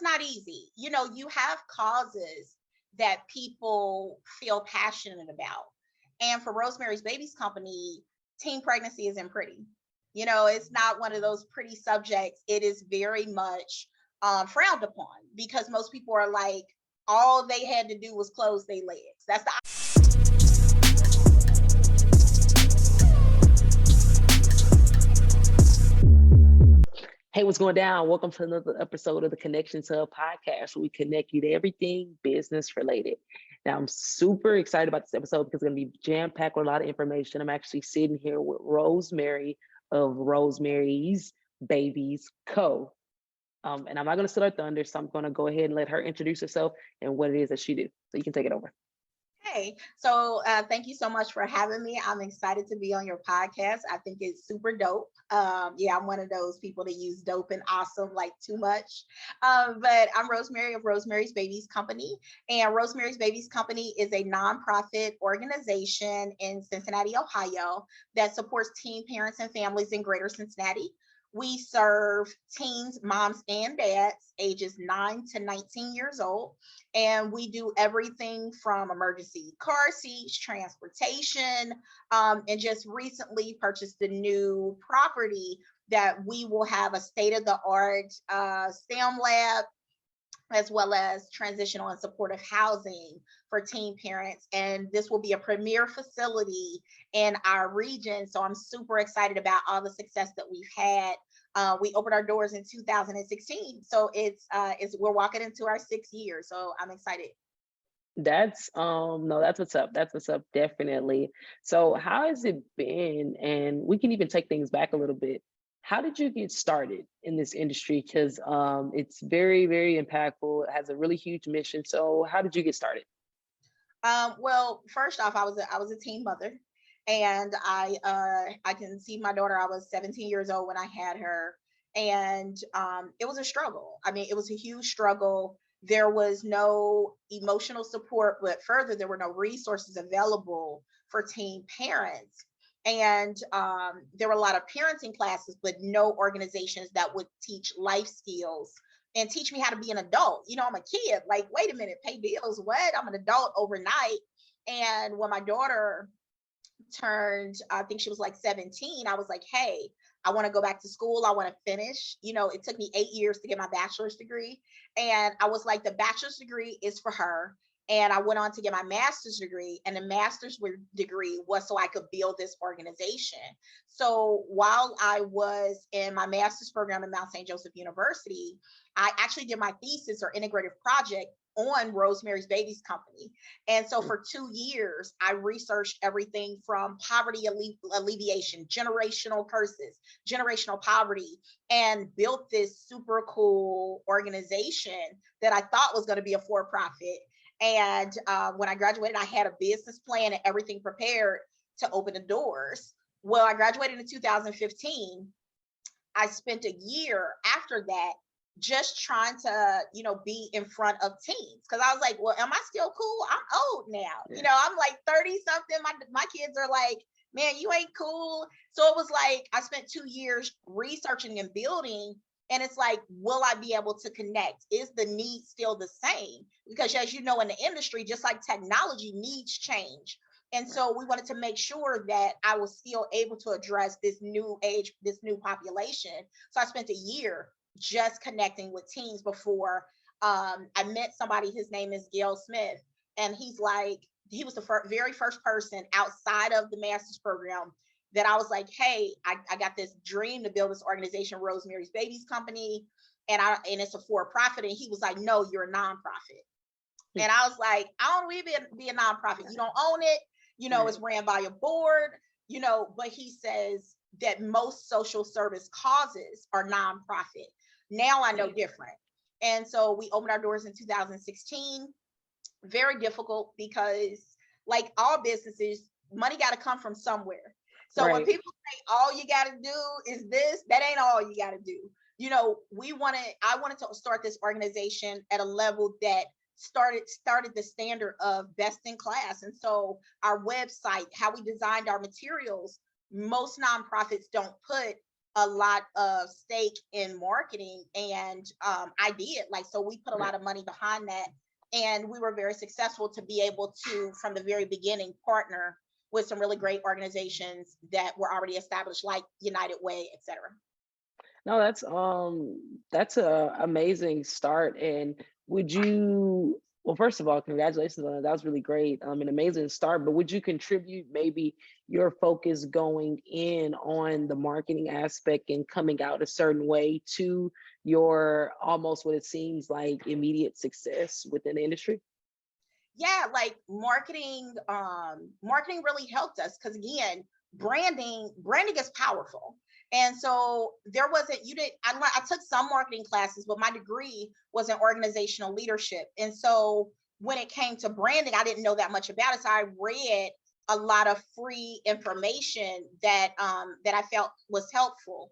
not easy. You have causes that people feel passionate about. And for Rosemary's Babies Company, teen pregnancy isn't pretty. It's not one of those pretty subjects. It is very much frowned upon because most people are like, all they had to do was close their legs. That's the Hey, what's going down? Welcome to another episode of the Connection to a Podcast, where we connect you to everything business related. Now, I'm super excited about this episode because it's going to be jam-packed with a lot of information. I'm actually sitting here with Rosemary of Rosemary's Babies Co. And I'm not going to steal her thunder, so I'm going to go ahead and let her introduce herself and what it is that she do. So you can take it over. Hey, thank you so much for having me. I'm excited to be on your podcast. I think it's super dope. Yeah, I'm one of those people that use dope and awesome like too much. But I'm Rosemary of Rosemary's Babies Company, and Rosemary's Babies Company is a nonprofit organization in Cincinnati, Ohio, that supports teen parents and families in Greater Cincinnati. We serve teens, moms, and dads ages 9 to 19 years old. And we do everything from emergency car seats, transportation, and just recently purchased a new property that we will have a state-of-the-art STEM lab, as well as transitional and supportive housing for teen parents. And this will be a premier facility in our region. So I'm super excited about all the success that we've had. We opened our doors in 2016. So we're walking into our 6th year. So I'm excited. That's that's what's up. That's what's up, definitely. So how has it been? And we can even take things back a little bit. How did you get started in this industry? Because it's very, very impactful. It has a really huge mission. So how did you get started? Well, first off, I was a teen mother, and I can see my daughter. I was 17 years old when I had her, and it was a struggle. I mean, it was a huge struggle. There was no emotional support, but further, there were no resources available for teen parents. And there were a lot of parenting classes, but no organizations that would teach life skills and teach me how to be an adult. I'm a kid. Like, wait a minute, pay bills. What? I'm an adult overnight. And when my daughter turned, I think she was like 17, I was like, hey, I want to go back to school. I want to finish. It took me 8 years to get my bachelor's degree. And I was like, the bachelor's degree is for her. And I went on to get my master's degree, and the master's degree was so I could build this organization. So while I was in my master's program at Mount St. Joseph University, I actually did my thesis or integrative project on Rosemary's Babies Company. And so for 2 years, I researched everything from poverty alleviation, generational curses, generational poverty, and built this super cool organization that I thought was going to be a for-profit. And when I graduated, I had a business plan and everything prepared to open the doors. Well, I graduated in 2015. I spent a year after that just trying to, be in front of teens. Cause I was like, well, am I still cool? I'm old now. I'm like 30 something. My kids are like, man, you ain't cool. So it was like, I spent 2 years researching and building. And it's like, will I be able to connect? Is the need still the same? Because as you know, in the industry, just like technology, needs change. And so we wanted to make sure that I was still able to address this new age, this new population. So I spent a year just connecting with teens before I met somebody. His name is Gail Smith. And he was the very first person outside of the master's program that I was like, hey, I got this dream to build this organization, Rosemary's Babies Company, and it's a for-profit. And he was like, no, you're a nonprofit. And I was like, I don't want to be a nonprofit. You don't own it. It's ran by a board, but he says that most social service causes are nonprofit. Now I know different. And so we opened our doors in 2016. Very difficult because, like all businesses, money got to come from somewhere. So when people say all you got to do is this, that ain't all you got to do. I wanted to start this organization at a level that started the standard of best in class. And so our website, how we designed our materials, most nonprofits don't put a lot of stake in marketing, and I did, like, so we put a Right. lot of money behind that, and we were very successful to be able to, from the very beginning, partner with some really great organizations that were already established, like United Way, etc. No, that's a amazing start. And would you, well, first of all, congratulations on that. That was really great. An amazing start. But would you contribute maybe your focus going in on the marketing aspect and coming out a certain way to your almost what it seems like immediate success within the industry? Yeah, like marketing really helped us, because again, branding is powerful. And so there wasn't you didn't I took some marketing classes, but my degree was in organizational leadership. And so when it came to branding, I didn't know that much about it, so I read a lot of free information that I felt was helpful.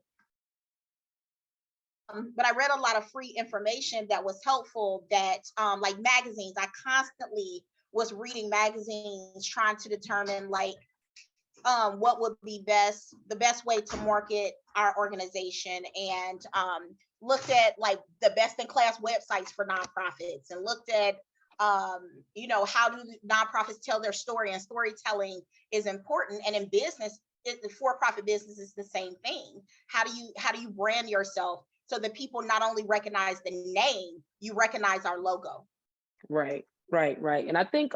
But I read a lot of free information that was helpful, that like magazines. I constantly was reading magazines trying to determine, like, what would be the best way to market our organization, and looked at like the best in class websites for nonprofits, and looked at how do nonprofits tell their story, and storytelling is important. And in business, the for-profit business is the same thing. How do you brand yourself so that people not only recognize the name, you recognize our logo? Right, right. And I think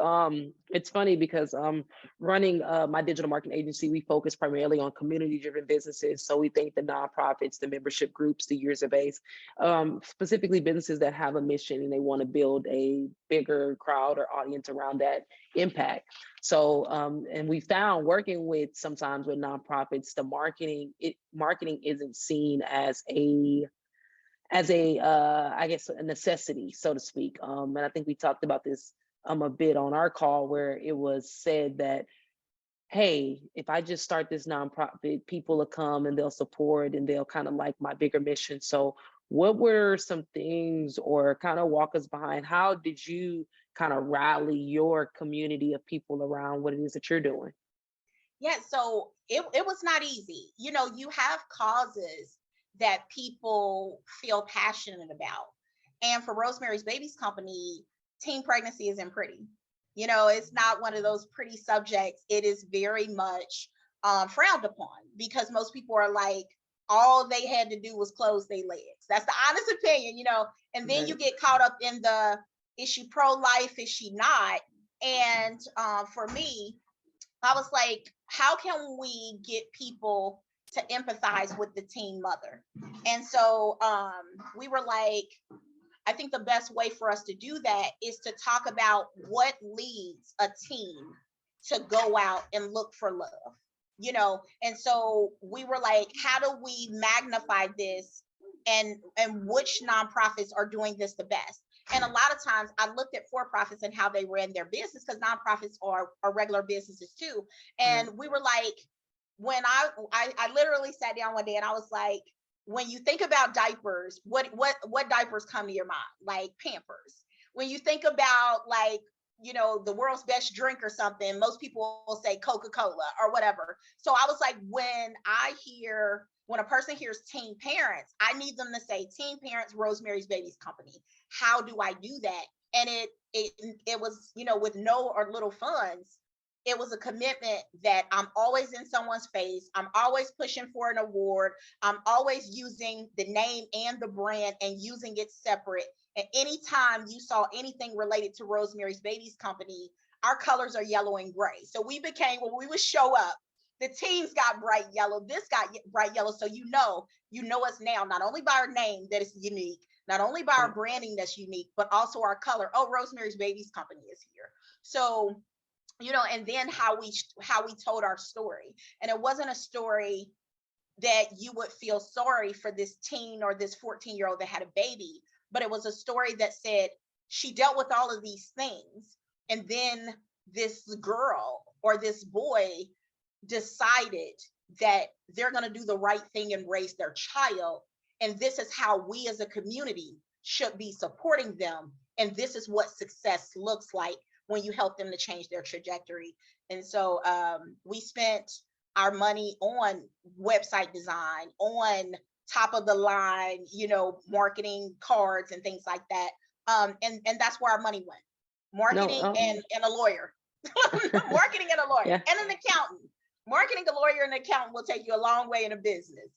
it's funny because running my digital marketing agency, we focus primarily on community driven businesses. So we think the nonprofits, the membership groups, the user base, specifically businesses that have a mission and they want to build a bigger crowd or audience around that impact. So and we found working with sometimes with nonprofits, the marketing isn't seen as a I guess a necessity, so to speak. And I think we talked about this a bit on our call, where it was said that, hey, if I just start this nonprofit, people will come and they'll support and they'll kind of like my bigger mission. So what were some things, or kind of walk us behind, how did you kind of rally your community of people around what it is that you're doing? Yeah, so it was not easy. You have causes that people feel passionate about. And for Rosemary's Babies Company, teen pregnancy isn't pretty. It's not one of those pretty subjects. It is very much frowned upon, because most people are like, all they had to do was close their legs. That's the honest opinion. And then you Right. get caught up in the, is she pro life? Is she not? And for me, I was like, how can we get people to empathize with the teen mother? And so we were like, I think the best way for us to do that is to talk about what leads a teen to go out and look for love. And so we were like, how do we magnify this, and which nonprofits are doing this the best? And a lot of times I looked at for profits and how they ran their business, because nonprofits are regular businesses too. And Right. we were like, when I literally sat down one day and I was like, when you think about diapers, what diapers come to your mind? Like Pampers. When you think about, like, the world's best drink or something, most people will say Coca-Cola or whatever. So I was like, when a person hears teen parents, I need them to say teen parents, Rosemary's Babies Company. How do I do that? And it was, with no or little funds, it was a commitment that I'm always in someone's face. I'm always pushing for an award. I'm always using the name and the brand and using it separate. And anytime you saw anything related to Rosemary's Babies Company, our colors are yellow and gray. So we became, when we would show up, the teams got bright yellow. This got bright yellow. So you know us now, not only by our name that is unique, not only by our Right. branding that's unique, but also our color. Oh, Rosemary's Babies Company is here. So and then how we told our story. And it wasn't a story that you would feel sorry for this teen or this 14-year-old that had a baby, but it was a story that said she dealt with all of these things, and then this girl or this boy decided that they're going to do the right thing and raise their child, and this is how we as a community should be supporting them, and this is what success looks like when you help them to change their trajectory. And so we spent our money on website design, on top of the line, marketing cards and things like that. And that's where our money went. No, Marketing and a lawyer. Marketing and a lawyer yeah. and an accountant. Marketing, a lawyer, and an accountant will take you a long way in a business.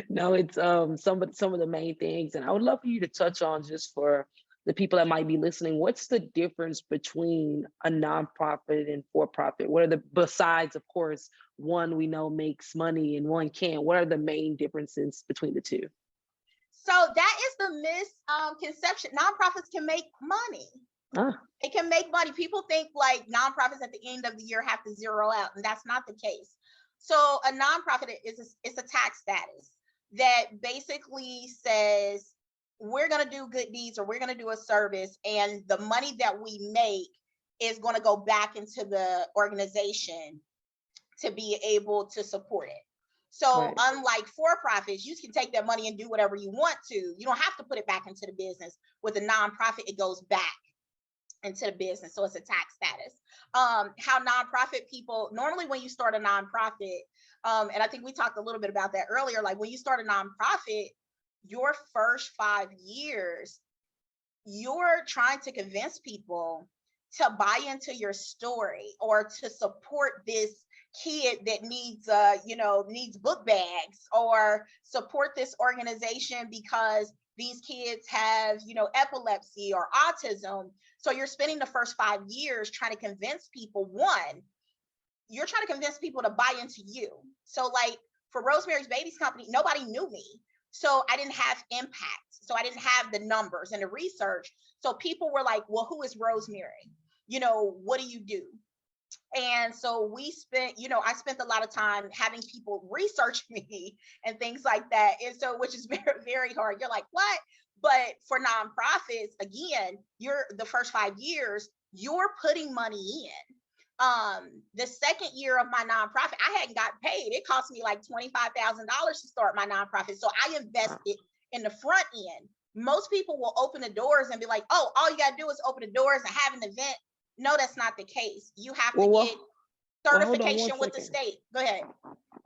No, it's some of the main things, and I would love for you to touch on, just for the people that might be listening, what's the difference between a nonprofit and for-profit? What are the, besides, of course, one we know makes money and one can't, what are the main differences between the two? So that is the misconception. Nonprofits can make money. It can make money. People think like nonprofits at the end of the year have to zero out, and that's not the case. So a nonprofit is a tax status that basically says we're going to do good deeds, or we're going to do a service, and the money that we make is going to go back into the organization to be able to support it. So Right. unlike for-profits, you can take that money and do whatever you want to. You don't have to put it back into the business. With a nonprofit, it goes back into the business. So it's a tax status. How nonprofit people, normally when you start a nonprofit, and I think we talked a little bit about that earlier, like when you start a nonprofit, your first 5 years, you're trying to convince people to buy into your story, or to support this kid that needs book bags, or support this organization because these kids have, epilepsy or autism. So you're spending the first 5 years trying to convince people. One, you're trying to convince people to buy into you. So like for Rosemary's Babies Company, nobody knew me. So I didn't have impact. So I didn't have the numbers and the research. So people were like, well, who is Rosemary? What do you do? And so I spent a lot of time having people research me and things like that. And so, which is very, very hard. You're like, what? But for nonprofits, again, you're the first 5 years, you're putting money in. The second year of my nonprofit, I hadn't got paid. It cost me like $25,000 to start my nonprofit. So I invested in the front end. Most people will open the doors and be like, oh, all you got to do is open the doors and have an event. No, that's not the case. You have to get certification with the state. Go ahead.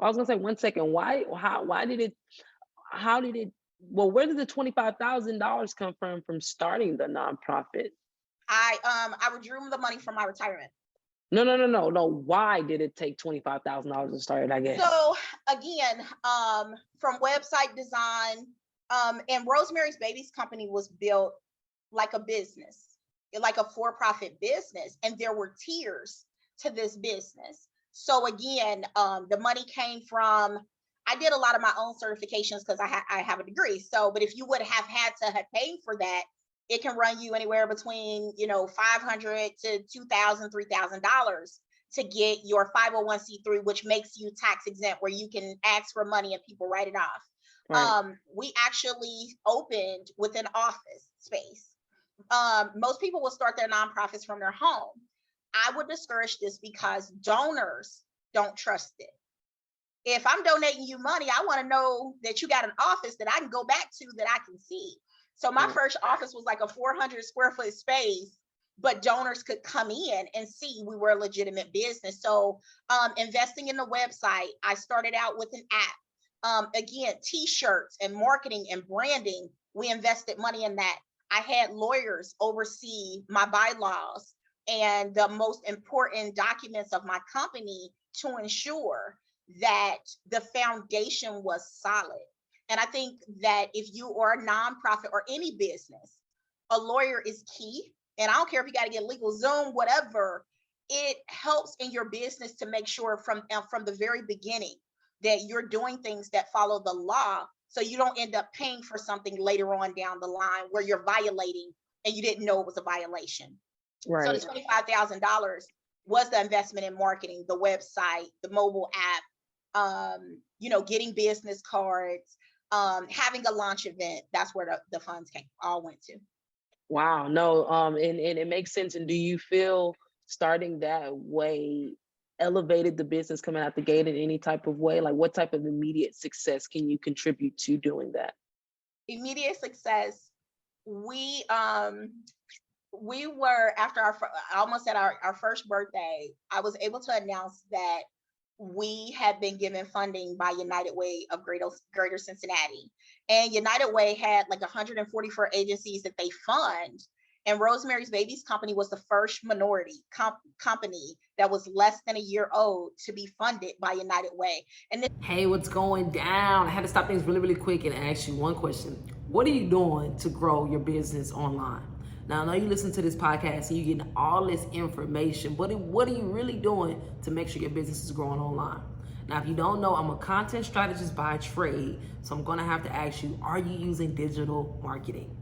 I was gonna say 1 second. Why did it, where did the $25,000 come from starting the nonprofit? I withdrew the money from my retirement. No. Why did it take $25,000 to start it, I guess? So again, from website design, and Rosemary's Babies Company was built like a business, like a for-profit business, and there were tiers to this business. So again, the money came from, I did a lot of my own certifications because I have a degree. So, but if you would have had to have paid for that, it can run you anywhere between $500 to $2,000, $3,000 to get your 501c3, which makes you tax exempt, where you can ask for money and people write it off. Right. We actually opened with an office space. Most people will start their nonprofits from their home. I would discourage this because donors don't trust it. If I'm donating you money, I want to know that you got an office that I can go back to, that I can see. So my first office was like a 400 square foot space, but donors could come in and see we were a legitimate business. So investing in the website, I started out with an app. Again, t-shirts and marketing and branding, we invested money in that. I had lawyers oversee my bylaws and the most important documents of my company to ensure that the foundation was solid. And I think that if you are a nonprofit or any business, a lawyer is key. And I don't care if you got to get legal Zoom, whatever, it helps in your business to make sure from the very beginning that you're doing things that follow the law, so you don't end up paying for something later on down the line where you're violating and you didn't know it was a violation. Right. So the $25,000 was the investment in marketing, the website, the mobile app, getting business cards, having a launch event. That's where the funds all went to. Wow. No, and it makes sense. And do you feel starting that way elevated the business coming out the gate in any type of way? Like, what type of immediate success can you contribute to doing that? Immediate success. We were, after almost at our first birthday, I was able to announce that we had been given funding by United Way of Greater Cincinnati. And United Way had like 144 agencies that they fund. And Rosemary's Babies Company was the first minority company that was less than a year old to be funded by United Way. And hey, what's going down? I had to stop things really, really quick and ask you one question. What are you doing to grow your business online? Now, I know you listen to this podcast and you're getting all this information, but what are you really doing to make sure your business is growing online? Now, if you don't know, I'm a content strategist by trade, so I'm gonna have to ask you, are you using digital marketing?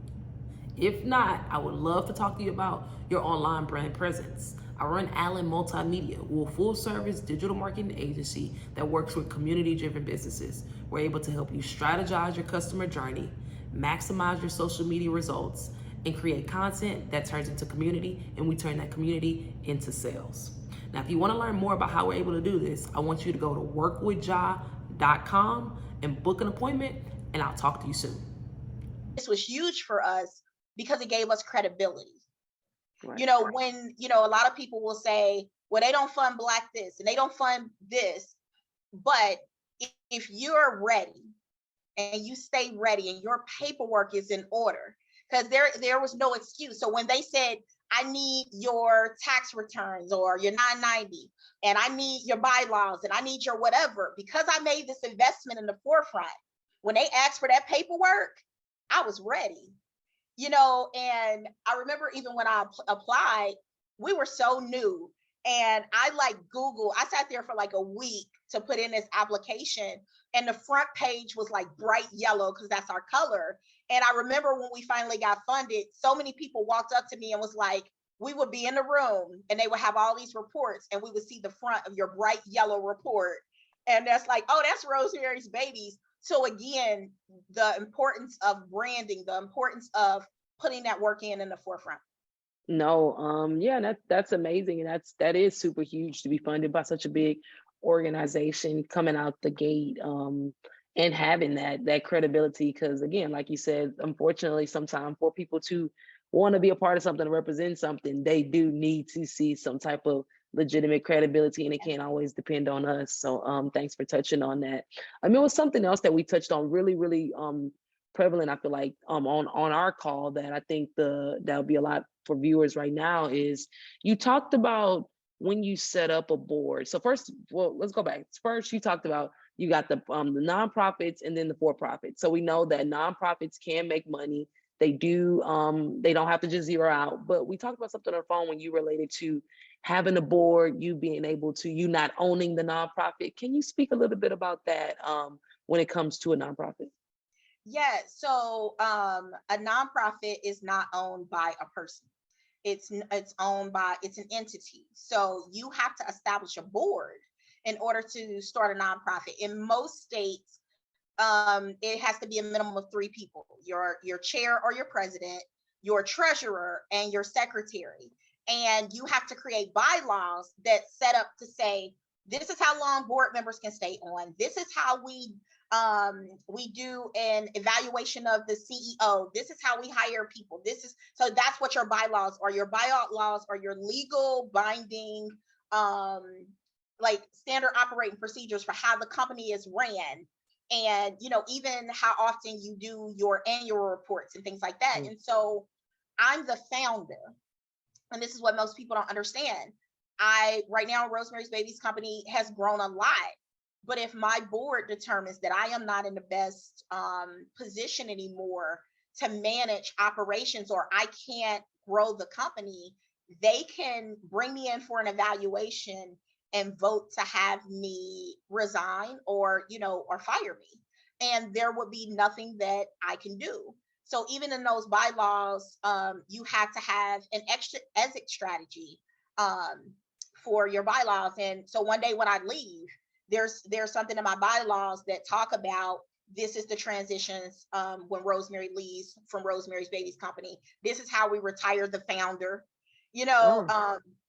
If not, I would love to talk to you about your online brand presence. I run Allen Multimedia. We're a full-service digital marketing agency that works with community-driven businesses. We're able to help you strategize your customer journey, maximize your social media results, and create content that turns into community, and we turn that community into sales. Now, if you want to learn more about how we're able to do this, I want you to go to workwithja.com and book an appointment, and I'll talk to you soon. this was huge for us because it gave us credibility. Right. When, a lot of people will say, well, they don't fund Black this and they don't fund this. But if you're ready and you stay ready and your paperwork is in order, because there was no excuse. So when they said, I need your tax returns or your 990, and I need your bylaws and I need your whatever, because I made this investment in the forefront, when they asked for that paperwork, I was ready. And I remember even when I applied, we were so new. And I I sat there for like a week to put in this application. And the front page was like bright yellow because that's our color. And I remember when we finally got funded, so many people walked up to me and was like, we would be in the room and they would have all these reports and we would see the front of your bright yellow report. And that's like, oh, that's Rosemary's Babies. So again, the importance of branding, the importance of putting that work in the forefront. No, yeah, that's amazing. And that is super huge to be funded by such a big organization coming out the gate, and having that credibility. Because again, like you said, unfortunately, sometimes for people to want to be a part of something, to represent something, they do need to see some type of legitimate credibility, and it can't always depend on us. So thanks for touching on that. It was something else that we touched on really, really prevalent, I feel like, on our call, that I think that'll be a lot for viewers right now, is you talked about when you set up a board. So first, well, let's go back. First, you talked about you got the nonprofits and then the for-profits. So we know that nonprofits can make money. They do, they don't have to just zero out. But we talked about something on the phone when you related to having a board, you being able to, you not owning the nonprofit. Can you speak a little bit about that when it comes to a nonprofit? Yeah, so a nonprofit is not owned by a person. It's owned by, it's an entity. So you have to establish a board in order to start a nonprofit. In most states, it has to be a minimum of 3 people: your chair or your president, your treasurer, and your secretary. And you have to create bylaws that set up to say, this is how long board members can stay on. This is how we do an evaluation of the CEO. This is how we hire people. So that's what your bylaws are. Your bylaws are your legal binding, like standard operating procedures for how the company is ran. And, even how often you do your annual reports and things like that. Mm-hmm. And so I'm the founder. And this is what most people don't understand. Right now, Rosemary's Babies Company has grown a lot. But if my board determines that I am not in the best position anymore to manage operations, or I can't grow the company, they can bring me in for an evaluation and vote to have me resign or fire me. And there would be nothing that I can do. So even in those bylaws, you have to have an exit strategy for your bylaws. And so one day when I leave, there's something in my bylaws that talk about, this is the transitions when Rosemary leaves from Rosemary's Babies Company. This is how we retire the founder.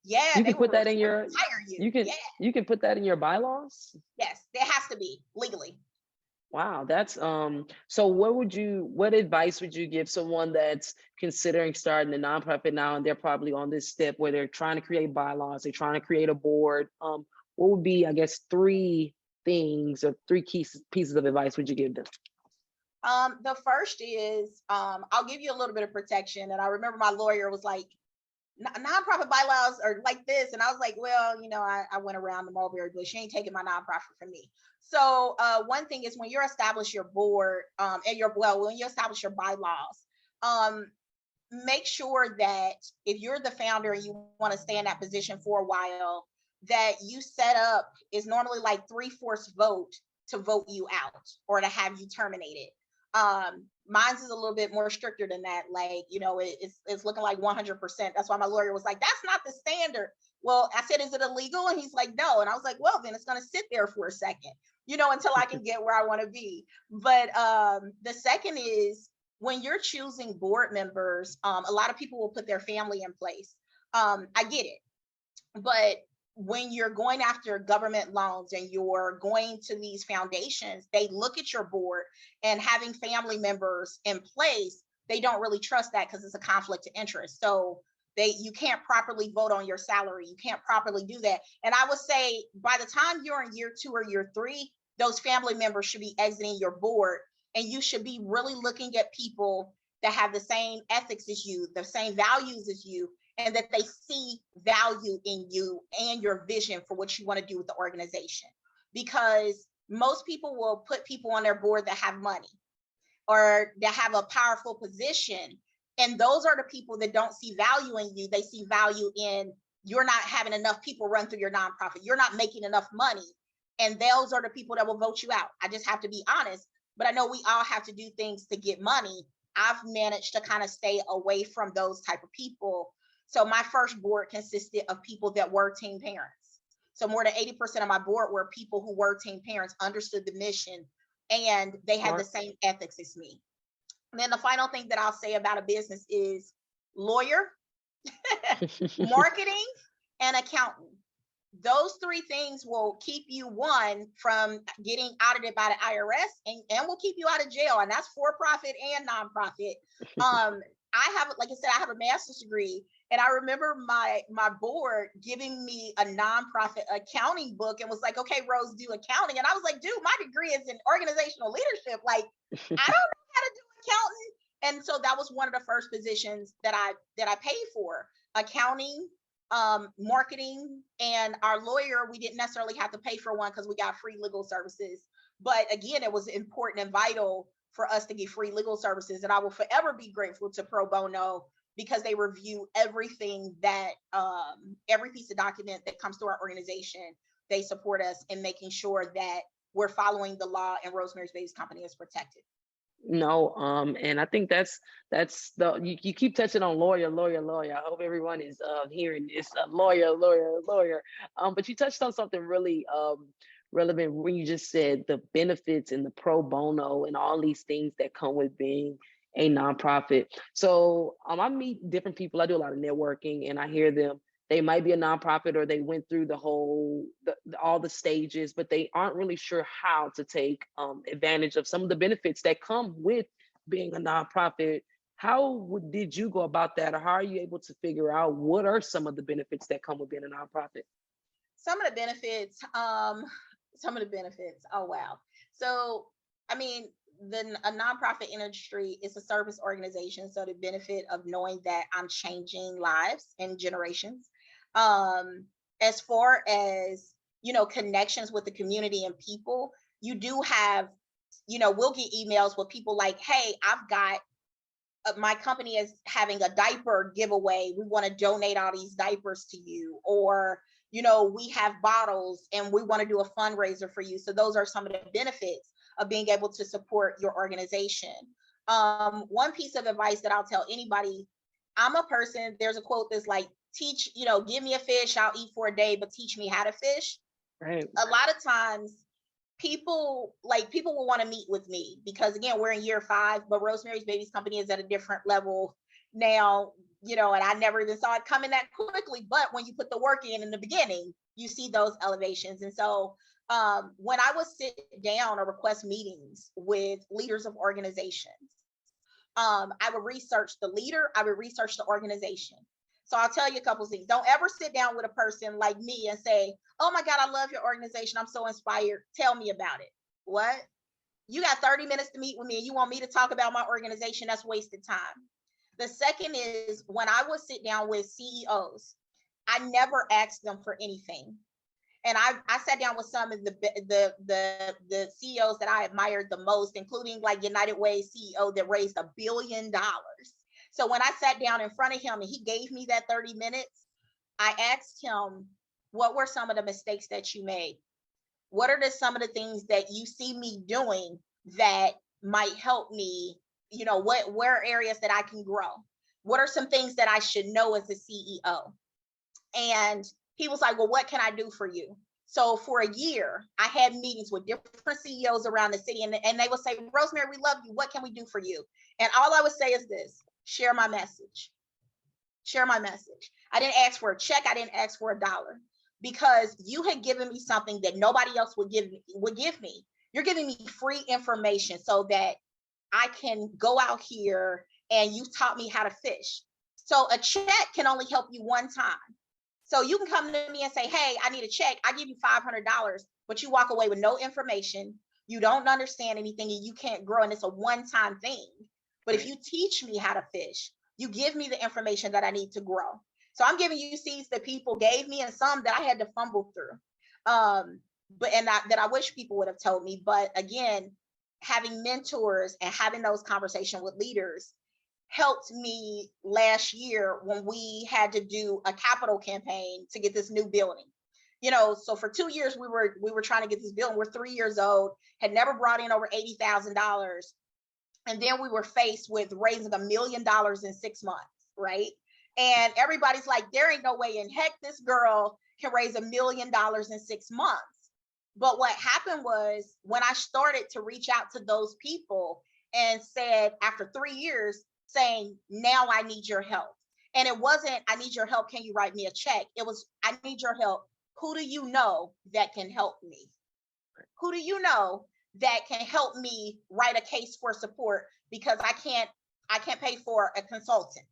Yeah, you can put that in your you can put that in your bylaws. Yes, there has to be legally. Wow, that's so what advice would you give someone that's considering starting a nonprofit now, and they're probably on this step where they're trying to create bylaws, they're trying to create a board? what would be, I guess, 3 things or 3 key pieces of advice would you give them? The first is, I'll give you a little bit of protection. And I remember my lawyer was like, nonprofit bylaws are like this. And I was like, well, I went around the mulberry bush. She ain't taking my nonprofit from me. So one thing is when you establish your board when you establish your bylaws, make sure that if you're the founder and you want to stay in that position for a while, that you set up is normally like 3/4 vote to vote you out or to have you terminated. Mine's is a little bit more stricter than that. Like, it's looking like 100%. That's why my lawyer was like, that's not the standard. Well, I said, is it illegal? And he's like, no. And I was like, well, then it's going to sit there for a second, until I can get where I want to be. But the second is when you're choosing board members, a lot of people will put their family in place. I get it. But when you're going after government loans and you're going to these foundations, they look at your board, and having family members in place, they don't really trust that because it's a conflict of interest. So you can't properly vote on your salary. You can't properly do that. And I would say by the time you're in year 2 or year 3, those family members should be exiting your board, and you should be really looking at people that have the same ethics as you, the same values as you, and that they see value in you and your vision for what you want to do with the organization. Because most people will put people on their board that have money or that have a powerful position. And those are the people that don't see value in you. They see value in you're not having enough people run through your nonprofit. You're not making enough money. And those are the people that will vote you out. I just have to be honest. But I know we all have to do things to get money. I've managed to kind of stay away from those type of people. So my first board consisted of people that were teen parents. So more than 80% of my board were people who were teen parents, understood the mission, and they had the same ethics as me. And then the final thing that I'll say about a business is lawyer, marketing, and accountant. Those 3 things will keep you, one, from getting audited by the IRS, and will keep you out of jail. And that's for profit and nonprofit. I have, like I said, I have a master's degree, and I remember my board giving me a nonprofit accounting book and was like, okay, Rose, do accounting. And I was like, dude, my degree is in organizational leadership. Like, I don't know how to do accounting. And so that was one of the first positions that I paid for: accounting, marketing, and our lawyer. We didn't necessarily have to pay for one because we got free legal services. But again, it was important and vital for us to get free legal services. And I will forever be grateful to Pro Bono, because they review everything that, every piece of document that comes to our organization. They support us in making sure that we're following the law and Rosemary's Babies Company is protected. No, and I think that's you keep touching on lawyer. I hope everyone is hearing this, lawyer. But you touched on something really relevant when you just said the benefits and the pro bono and all these things that come with being a nonprofit. So I meet different people. I do a lot of networking, and I hear them. They might be a nonprofit, or they went through all the stages, but they aren't really sure how to take advantage of some of the benefits that come with being a nonprofit. How did you go about that, or how are you able to figure out what are some of the benefits that come with being a nonprofit? Some of the benefits. Oh, wow. So, I mean, a nonprofit industry is a service organization. So the benefit of knowing that I'm changing lives and generations. As far as, connections with the community and people, you do have, we'll get emails with people like, hey, I've got, my company is having a diaper giveaway. We want to donate all these diapers to you. Or, we have bottles and we want to do a fundraiser for you. So those are some of the benefits of being able to support your organization. One piece of advice that I'll tell anybody, I'm a person, there's a quote that's like, give me a fish, I'll eat for a day, but teach me how to fish. Right. A lot of times people will want to meet with me because, again, we're in year 5, but Rosemary's Babies Company is at a different level now, and I never even saw it coming that quickly. But when you put the work in the beginning, you see those elevations. And so when I would sit down or request meetings with leaders of organizations, I would research the leader, I would research the organization. So I'll tell you a couple of things. Don't ever sit down with a person like me and say, oh my God, I love your organization. I'm so inspired. Tell me about it. What? You got 30 minutes to meet with me and you want me to talk about my organization? That's wasted time. The second is, when I would sit down with CEOs, I never asked them for anything. And I sat down with some of the CEOs that I admired the most, including like United Way CEO that raised $1 billion. So when I sat down in front of him and he gave me that 30 minutes, I asked him, what were some of the mistakes that you made? What are some of the things that you see me doing that might help me? Where are areas that I can grow? What are some things that I should know as a CEO? And he was like, well, what can I do for you? So for a year, I had meetings with different CEOs around the city, and they would say, Rosemary, we love you. What can we do for you? And all I would say is this: share my message. Share my message. I didn't ask for a check. I didn't ask for $1, because you had given me something that nobody else would give me. You're giving me free information so that I can go out here, and you taught me how to fish. So a check can only help you one time. So you can come to me and say, hey, I need a check. I give you $500, but you walk away with no information. You don't understand anything and you can't grow. And it's a one-time thing. But if you teach me how to fish, you give me the information that I need to grow. So I'm giving you seeds that people gave me and some that I had to fumble through. That I wish people would have told me. But again, having mentors and having those conversations with leaders helped me last year when we had to do a capital campaign to get this new building. So for 2 years we were trying to get this building. We're 3 years old, had never brought in over $80,000. And then we were faced with raising $1 million in 6 months, right? And everybody's like, there ain't no way in heck this girl can raise $1 million in 6 months. But what happened was, when I started to reach out to those people and said, after 3 years, saying, now I need your help. And it wasn't, I need your help, can you write me a check? It was, I need your help. Who do you know that can help me? Who do you know that can help me write a case for support, because I can't pay for a consultant?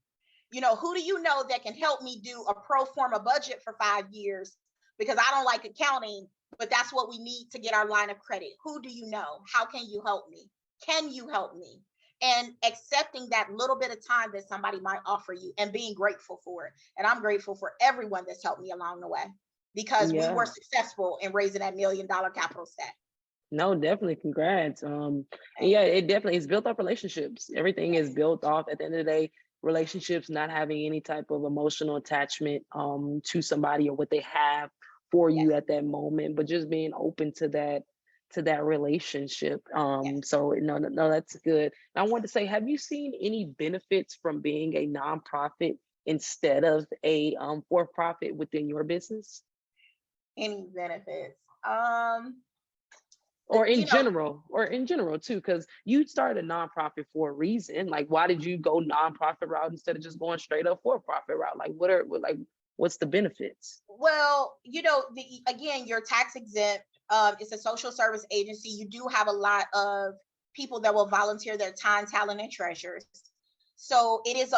Who do you know that can help me do a pro forma budget for 5 years, because I don't like accounting, but that's what we need to get our line of credit? Who do you know? How can you help me? Can you help me? And accepting that little bit of time that somebody might offer you and being grateful for it. And I'm grateful for everyone that's helped me along the way, because we were successful in raising that $1 million capital stack. No, definitely. Congrats. It definitely is built off relationships. Everything is built off, at the end of the day, relationships, not having any type of emotional attachment to somebody or what they have for you at that moment, but just being open to that relationship. So no, that's good. I want to say, have you seen any benefits from being a nonprofit instead of a for-profit within your business? Any benefits? Or in general too, because you started a nonprofit for a reason. Like, why did you go nonprofit route instead of just going straight up for-profit route? Like, what's the benefits? Well, again, you're tax exempt. It's a social service agency. You do have a lot of people that will volunteer their time, talent, and treasures. So it is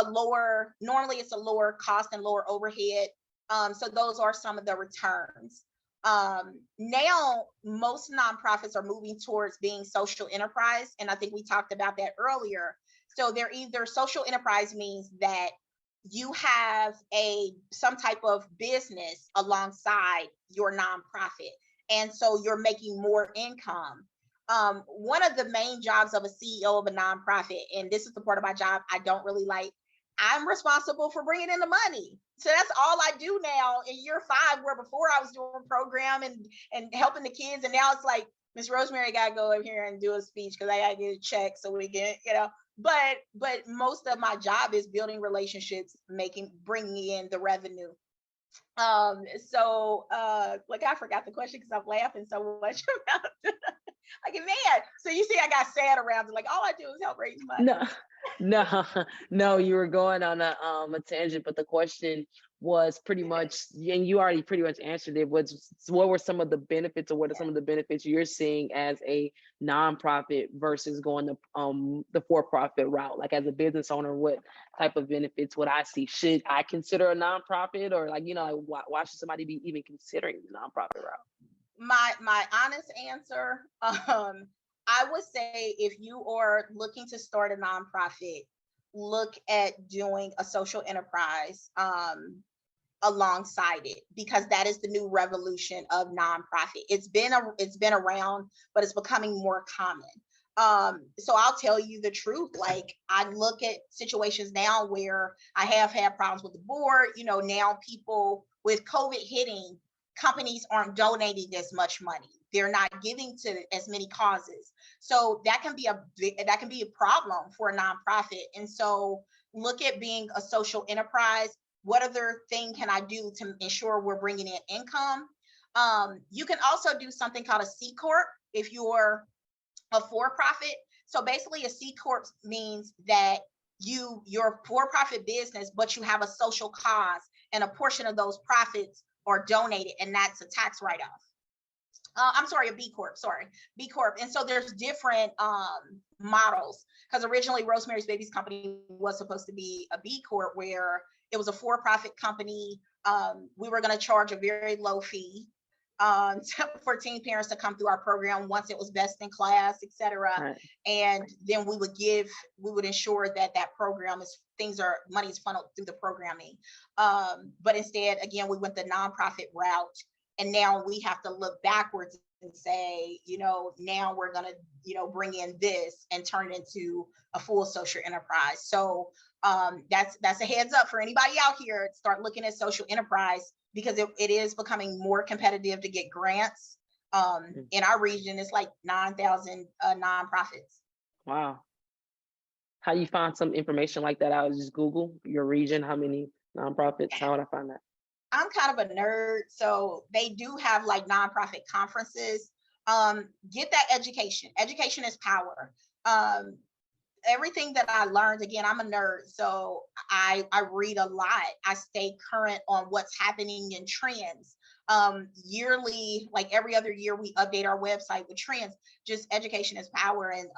normally it's a lower cost and lower overhead. So those are some of the returns. Now most nonprofits are moving towards being social enterprise. And I think we talked about that earlier. So they're either social enterprise, means that you have some type of business alongside your nonprofit. And so you're making more income. One of the main jobs of a CEO of a nonprofit, and this is the part of my job I don't really like, I'm responsible for bringing in the money. So that's all I do now in year 5, where before I was doing program and helping the kids. And now it's like, Miss Rosemary got to go over here and do a speech because I got to get a check so we can, but most of my job is building relationships, bringing in the revenue. I forgot the question because I'm laughing so much about it. Like, man, so you see, I got sad around it. Like, all I do is help raise money. No, no, you were going on a tangent, but the question was pretty much, and you already pretty much answered it, was what were some of the benefits, or what are some of the benefits you're seeing as a nonprofit versus going the for-profit route? Like, as a business owner, what type of benefits would I see? Should I consider a nonprofit, or like, why should somebody be even considering the nonprofit route? My honest answer, I would say if you are looking to start a nonprofit, look at doing a social enterprise alongside it, because that is the new revolution of nonprofit. It's been around, but it's becoming more common. So I'll tell you the truth. Like, I look at situations now where I have had problems with the board. Now people, with COVID hitting, companies aren't donating as much money. They're not giving to as many causes. So that can be a problem for a nonprofit. And so look at being a social enterprise. What other thing can I do to ensure we're bringing in income? You can also do something called a C Corp if you're a for-profit. So basically, a C Corp means that you're a for-profit business, but you have a social cause, and a portion of those profits are donated, and that's a tax write-off. I'm sorry, a B Corp, B Corp. And so there's different models, because originally Rosemary's Babies Company was supposed to be a B Corp, where it was a for-profit company. We were going to charge a very low fee for teen parents to come through our program once it was best in class, et cetera. Right. And then we would ensure that program money is funneled through the programming. But instead, again, we went the nonprofit route. And now we have to look backwards and say, now we're going to, bring in this and turn it into a full social enterprise. So that's a heads up for anybody out here. Start looking at social enterprise, because it is becoming more competitive to get grants. In our region, it's like 9,000 nonprofits. Wow. How do you find some information like that out? Just Google your region, how many nonprofits? How would I find that? I'm kind of a nerd, so they do have like nonprofit conferences. Get that education. Education is power. Everything that I learned, again, I'm a nerd, so I read a lot. I stay current on what's happening in trends. Yearly, like every other year, we update our website with trends. Just education is power. And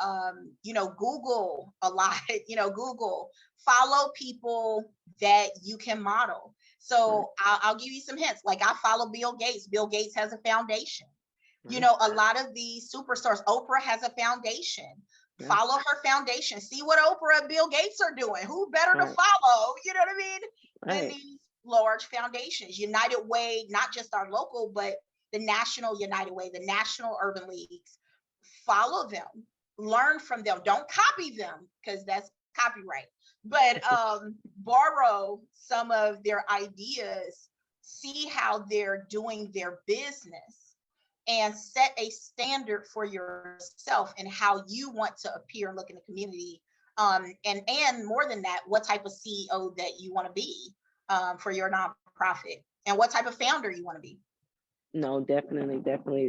Google a lot. Google, follow people that you can model. So I'll give you some hints. Like, I follow Bill Gates. Bill Gates has a foundation. A lot of these superstars, Oprah has a foundation. Follow her foundation. See what Oprah and Bill Gates are doing. Who better to follow? You know what I mean? Than these large foundations. United Way, not just our local, but the national United Way, the national urban leagues. Follow them. Learn from them. Don't copy them, because that's copyright. But borrow some of their ideas. See how they're doing their business, and set a standard for yourself and how you want to appear and look in the community. And more than that, what type of CEO that you want to be for your nonprofit, and what type of founder you want to be. No, definitely.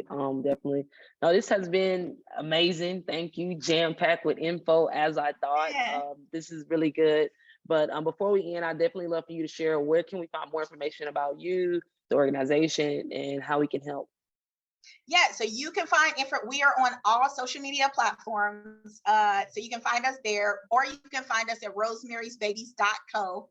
No, this has been amazing. Thank you. Jam-packed with info, as I thought. This is really good. But before we end, I'd definitely love for you to share, where can we find more information about you, the organization, and how we can help? Yeah, so you can find we are on all social media platforms. So you can find us there, or you can find us at rosemarysbabies.co.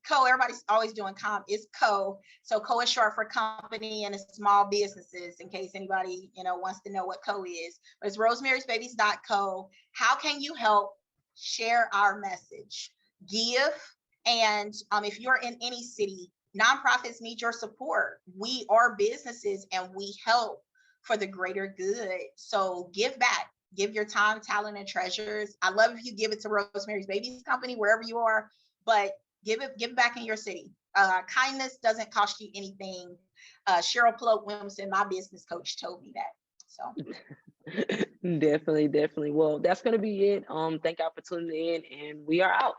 Co, everybody's always doing com, is co. So co is short for company, and it's small businesses, in case anybody wants to know what co is. But it's rosemarysbabies.co. How can you help? Share our message, give, and if you're in any city, nonprofits need your support. We are businesses, and we help for the greater good. So give back. Give your time, talent, and treasures. I love if you give it to Rosemary's Babies Company, wherever you are, but give it back in your city. Kindness doesn't cost you anything. Cheryl Ploak Williamson, my business coach, told me that. So definitely. Well, that's going to be it. Thank y'all for tuning in, and we are out.